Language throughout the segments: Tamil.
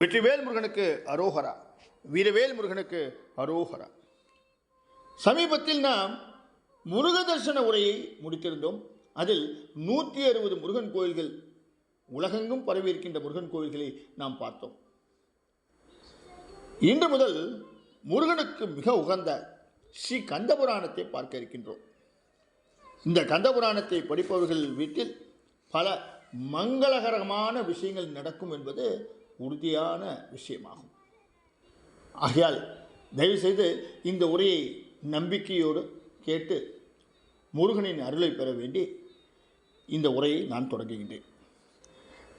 வெற்றிவேல் முருகனுக்கு அரோகரா, வீரவேல் முருகனுக்கு அரோகரா. சமீபத்தில் நாம் முருக தரிசன உரையை முடித்திருந்தோம். அதில் 160 முருகன் கோயில்கள், உலகெங்கும் பரவி இருக்கின்ற முருகன் கோயில்களை நாம் பார்த்தோம். இன்று முதல் முருகனுக்கு மிக உகந்த ஸ்ரீ கந்தபுராணத்தை பார்க்க இருக்கின்றோம். இந்த கந்தபுராணத்தை படிப்பவர்கள் வீட்டில் பல மங்களகரமான விஷயங்கள் நடக்கும் என்பது உறுதியான விஷயமாகும். ஆகையால் தயவுசெய்து இந்த உரையை நம்பிக்கையோடு கேட்டு முருகனின் அருளை பெற வேண்டி இந்த உரையை நான் தொடங்குகின்றேன்.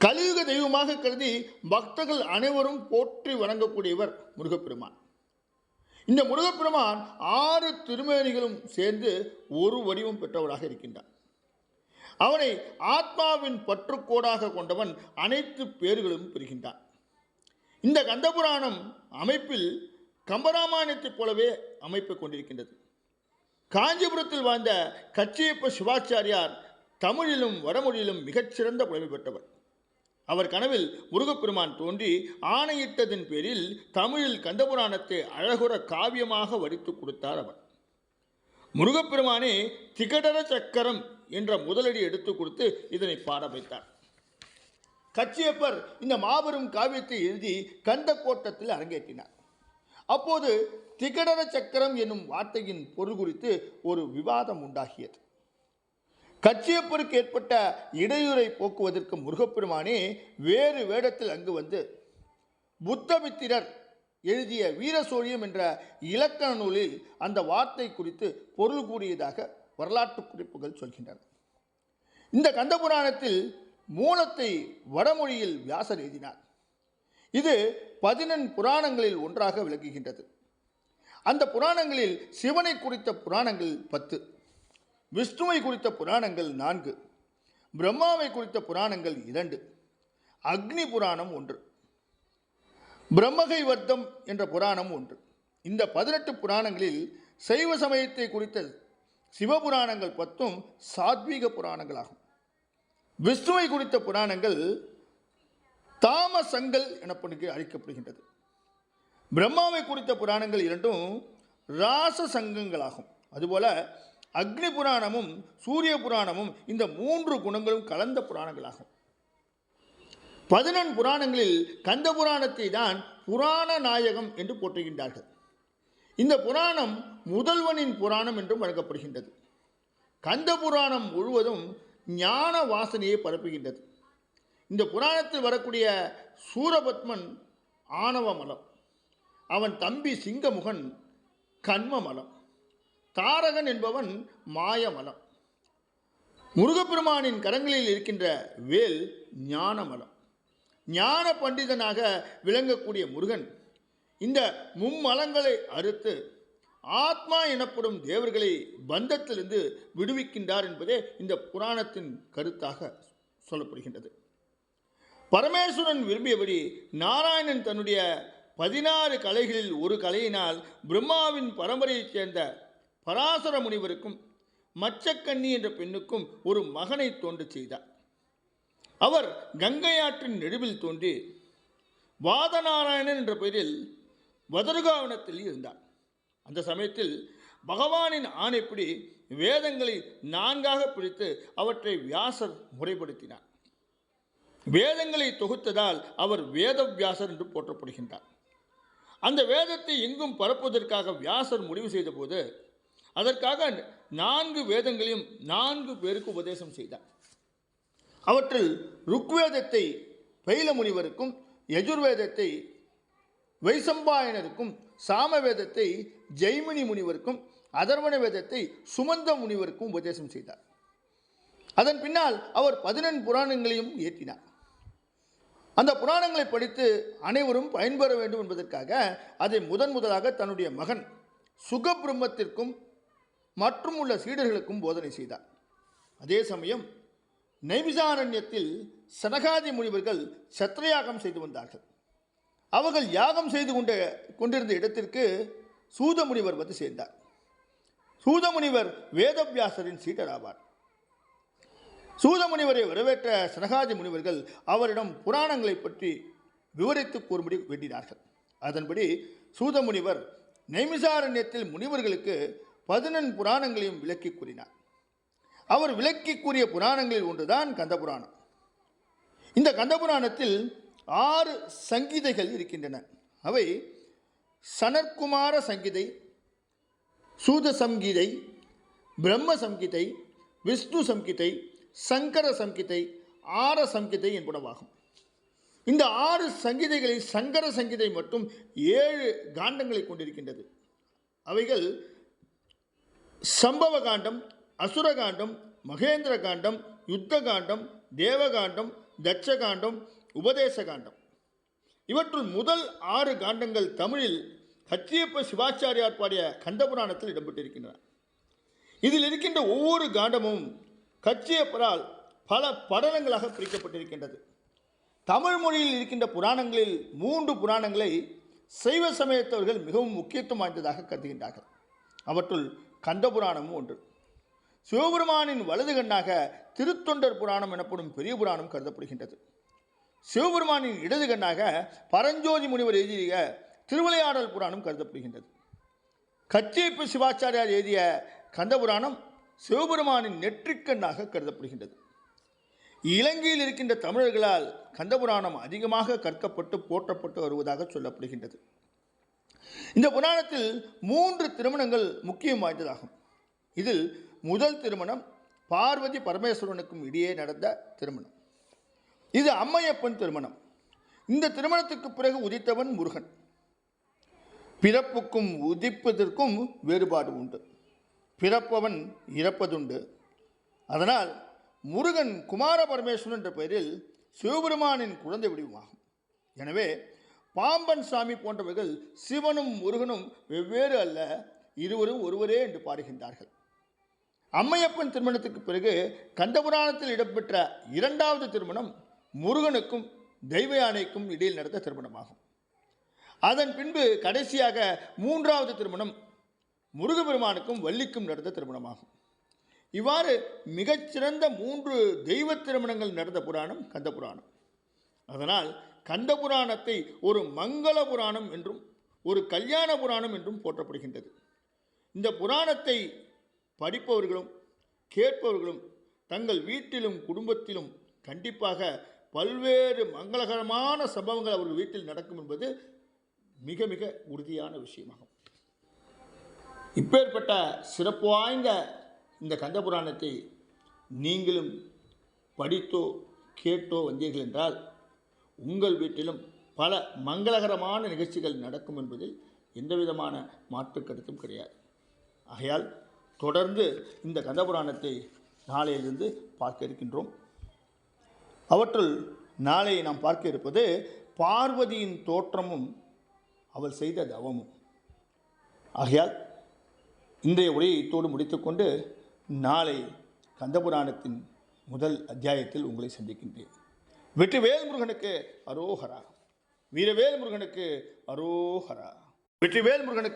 கலியுக தெய்வமாக கருதி பக்தர்கள் அனைவரும் போற்றி வணங்கக்கூடியவர் முருகப்பெருமான். இந்த முருகப்பெருமான் 6 திருமேனிகளும் சேர்ந்து ஒரு வடிவம் பெற்றவராக இருக்கின்றார். அவனை ஆத்மாவின் பற்றுக்கோடாக கொண்டவன் அனைத்து பேர்களும் பெறுகின்றான். இந்த கந்தபுராணம் அமைப்பில் கம்பராமாயணத்தைப் போலவே அமைப்பை கொண்டிருக்கின்றது. காஞ்சிபுரத்தில் வாழ்ந்த கச்சியப்ப சிவாச்சாரியார் தமிழிலும் வடமொழியிலும் மிகச்சிறந்த புலமை பெற்றவர். அவர் கனவில் முருகப்பெருமான் தோன்றி ஆணையிட்டதின் பேரில் தமிழில் கந்தபுராணத்தை அழகுற காவியமாக வடித்து கொடுத்தார். அவர் முருகப்பெருமானே திகடர சக்கரம் என்ற முதலடி எடுத்து கொடுத்து இதனை பாட வைத்தார். கச்சியப்பர் இந்த மாபெரும் காவியத்தை எழுதி கந்த கோட்டத்தில் அரங்கேற்றினார். அப்போது திகடர சக்கரம் என்னும் வார்த்தையின் பொருள் குறித்து ஒரு விவாதம் உண்டாகியது. கச்சியப்பருக்கு ஏற்பட்ட இடையூறை போக்குவதற்கு முருகப்பெருமானே வேறு வேடத்தில் அங்கு வந்து புத்தமித்திரர் எழுதிய வீரசோழியம் என்ற இலக்கண நூலில் அந்த வார்த்தை குறித்து பொருள் கூறியதாக வரலாற்று குறிப்புகள் சொல்கின்றன. இந்த கந்தபுராணத்தில் மூலத்தை வடமொழியில் வியாசர் எழுதினார். இது 14 புராணங்களில் ஒன்றாக விளங்குகின்றது. அந்த புராணங்களில் சிவனை குறித்த புராணங்கள் 10, விஷ்ணுவை குறித்த புராணங்கள் 4, பிரம்மாவை குறித்த புராணங்கள் 2, அக்னி புராணம் 1, பிரம்மகை வர்த்தம் என்ற புராணம் 1. இந்த 18 புராணங்களில் சைவ சமயத்தை குறித்த சிவபுராணங்கள் 10 சாத்வீக புராணங்களாகும். விஷ்ணுவை குறித்த புராணங்கள் தாமசங்கள் எனப்பட்டு அழைக்கப்படுகின்றது. பிரம்மாவை குறித்த புராணங்கள் 2 ராச சங்கங்களாகும். அதுபோல அக்னி புராணமும் சூரிய புராணமும் இந்த 3 குணங்களும் கலந்த புராணங்களாகும். 14 புராணங்களில் கந்த புராணத்தை தான் புராண நாயகம் என்று போற்றுகின்றார்கள். இந்த புராணம் முதல்வனின் புராணம் என்றும் வழங்கப்படுகின்றது. கந்த புராணம் முழுவதும் ஞான வாசனையை பரப்புகின்றது. இந்த புராணத்தில் வரக்கூடிய சூரபத்மன் ஆணவ மலம், அவன் தம்பி சிங்கமுகன் கண்ம மலம், தாரகன் என்பவன் மாயமலம், முருகப்பெருமானின் கரங்களில் இருக்கின்ற வேல் ஞான மலம். ஞான பண்டிதனாக விளங்கக்கூடிய முருகன் இந்த மும்மலங்களை அறுத்து ஆத்மா எனப்படும் தேவர்களை பந்தத்திலிருந்து விடுவிக்கின்றார் என்பதே இந்த புராணத்தின் கருத்தாக சொல்லப்படுகின்றது. பரமேஸ்வரன் விரும்பியபடி நாராயணன் தன்னுடைய 16 கலைகளில் ஒரு கலையினால் பிரம்மாவின் பரம்பரையைச் சேர்ந்த பராசர முனிவருக்கும் மச்சக்கண்ணி என்ற பெண்ணுக்கும் ஒரு மகனை தோன்ற செய்தார். அவர் கங்கை ஆற்றின் நெடுவில் தோன்றி வாதநாராயணன் என்ற பெயரில் வதருகாவனத்தில் இருந்தார். அந்த சமயத்தில் பகவானின் ஆணைப்படி வேதங்களை 4ஆக பிரித்து அவற்றை வியாசர் முறைப்படுத்தினார். வேதங்களை தொகுத்ததால் அவர் வேதவியாசர் என்று போற்றப்படுகின்றார். அந்த வேதத்தை எங்கும் பரப்புவதற்காக வியாசர் முடிவு செய்த போது அதற்காக 4 வேதங்களையும் 4 பேருக்கு உபதேசம் செய்தார். அவற்றில் ருக்வேதத்தை பைல முனிவருக்கும், யஜுர்வேதத்தை வைசம்பாயனருக்கும், சாமவேதத்தை ஜெய்மினி முனிவருக்கும், அதர்வண வேதத்தை சுமந்த முனிவருக்கும் உபதேசம் செய்தார். அதன் பின்னால் அவர் 14 புராணங்களையும் இயற்றினார். அந்த புராணங்களை படித்து அனைவரும் பயன்பெற வேண்டும் என்பதற்காக அதை முதலாக தன்னுடைய மகன் சுகபிரம்மத்திற்கும் மற்றும் உள்ள சீடர்களுக்கும் போதனை செய்தார். அதே சமயம் நைமிசாரண்யத்தில் சனகாதி முனிவர்கள் சத்திரயாகம் செய்து வந்தார்கள். அவர்கள் யாகம் செய்து கொண்டிருந்த இடத்திற்கு சூத முனிவர் வந்து சேர்ந்தார். சூத முனிவர் வேதவியாசரின் சீடர் ஆவார். சூத முனிவரை வரவேற்ற சனகாதி முனிவர்கள் அவரிடம் புராணங்களை பற்றி விவரித்து கூறும்படி வேண்டினார்கள். அதன்படி சூதமுனிவர் நைமிசாரண்யத்தில் முனிவர்களுக்கு 11 புராணங்களையும் விளக்கி கூறினார். அவர் விளக்கி கூறிய புராணங்களில் ஒன்றுதான் கந்தபுராணம். இந்த கந்தபுராணத்தில் 6 சங்கீதைகள் இருக்கின்றன. அவை சனற்குமார சங்கீதை, சூத சங்கீதை, பிரம்ம சங்கீதை, விஷ்ணு சங்கீதை, சங்கர சங்கீதை, ஆர சங்கீதை என்பனவாகும். இந்த 6 சங்கீதைகளில் சங்கர சங்கீதை மட்டும் 7 காண்டங்களை கொண்டிருக்கின்றது. அவைகள் சம்பவ காண்டம், அசுர காண்டம், மகேந்திர காண்டம், யுத்த காண்டம், தேவகாண்டம், தட்சகாண்டம், உபதேச காண்டம். இவற்றுள் முதல் 6 காண்டங்கள் தமிழில் கச்சியப்ப சிவாச்சாரியார் பாடிய கந்தபுராணத்தில் இடம்பெற்றிருக்கின்றன. இதில் இருக்கின்ற ஒவ்வொரு காண்டமும் கச்சியப்பரால் பல படலங்களாக பிரிக்கப்பட்டிருக்கின்றது. தமிழ் மொழியில் இருக்கின்ற புராணங்களில் 3 புராணங்களை சைவ சமயத்தவர்கள் மிகவும் முக்கியத்துவம் வாய்ந்ததாக கருதுகின்றார்கள். அவற்றுள் கந்தபுராணமும் ஒன்று. சிவபெருமானின் வலது கண்ணாக திருத்தொண்டர் புராணம் எனப்படும் பெரிய புராணம் கருதப்படுகின்றது. சிவபெருமானின் இடது கண்ணாக பரஞ்சோதி முனிவர் எழுதிய திருவிளையாடல் புராணம் கருதப்படுகின்றது. கச்சியப்ப சிவாச்சாரியார் எழுதிய கந்தபுராணம் சிவபெருமானின் நெற்றிக்கண்ணாக கருதப்படுகின்றது. இலங்கையில் இருக்கின்ற தமிழர்களால் கந்தபுராணம் அதிகமாக கற்கப்பட்டு போற்றப்பட்டு வருவதாக சொல்லப்படுகின்றது. இந்த புராணத்தில் 3 திருமணங்கள் முக்கியம் வாய்ந்ததாகும். இதில் முதல் திருமணம் பார்வதி பரமேஸ்வரனுக்கும் இடையே நடந்த திருமணம். இது அம்மையப்பன் திருமணம். இந்த திருமணத்துக்கு பிறகு உதித்தவன் முருகன். பிறப்புக்கும் உதிப்பதற்கும் வேறுபாடு உண்டு. பிறப்பவன் இறப்பதுண்டு. அதனால் முருகன் குமார பரமேஸ்வரன் என்ற பெயரில் சிவபெருமானின் குழந்தை வடிவமாகும். எனவே பாம்பன் சாமி போன்றவர்கள் சிவனும் முருகனும் வெவ்வேறு அல்ல, இருவரும் ஒருவரே என்று பாடுகின்றார்கள். அம்மையப்பன் திருமணத்துக்கு பிறகு கந்தபுராணத்தில் இடம்பெற்ற 2வது திருமணம் முருகனுக்கும் தெய்வ யானைக்கும் இடையில் நடந்த திருமணமாகும். அதன் பின்பு கடைசியாக 3வது திருமணம் முருகபெருமானுக்கும் வள்ளிக்கும் நடந்த திருமணமாகும். இவ்வாறு மிகச்சிறந்த 3 தெய்வ திருமணங்கள் நடந்த புராணம் கந்தபுராணம். அதனால் கந்தபுராணத்தை ஒரு மங்கள புராணம் என்றும் ஒரு கல்யாண புராணம் என்றும் போற்றப்படுகின்றது. இந்த புராணத்தை படிப்பவர்களும் கேட்பவர்களும் தங்கள் வீட்டிலும் குடும்பத்திலும் கண்டிப்பாக பல்வேறு மங்களகரமான சம்பவங்கள் அவர்கள் வீட்டில் நடக்கும் என்பது மிக மிக உறுதியான விஷயமாகும். இப்பேற்பட்ட சிறப்பு வாய்ந்த இந்த கந்தபுராணத்தை நீங்களும் படித்தோ கேட்டோ வந்தீர்கள் என்றால் உங்கள் வீட்டிலும் பல மங்களகரமான நிகழ்ச்சிகள் நடக்கும் என்பதில் எந்தவிதமான மாற்று கருத்தும் கிடையாது. ஆகையால் தொடர்ந்து இந்த கந்தபுராணத்தை நாளையிலிருந்து பார்க்க இருக்கின்றோம். அவற்றுள் நாளை நாம் பார்க்க இருப்பது பார்வதியின் தோற்றமும் அவள் செய்த தவமும். ஆகையால் இன்றைய உரையை இத்தோடு முடித்துக்கொண்டு நாளை கந்தபுராணத்தின் முதல் அத்தியாயத்தில் உங்களை சந்திக்கின்றேன். வெற்றிவேல் முருகனுக்கு அரோஹரா. வீரவேல் முருகனுக்கு அரோஹரா. வெற்றிவேல் முருகனுக்கு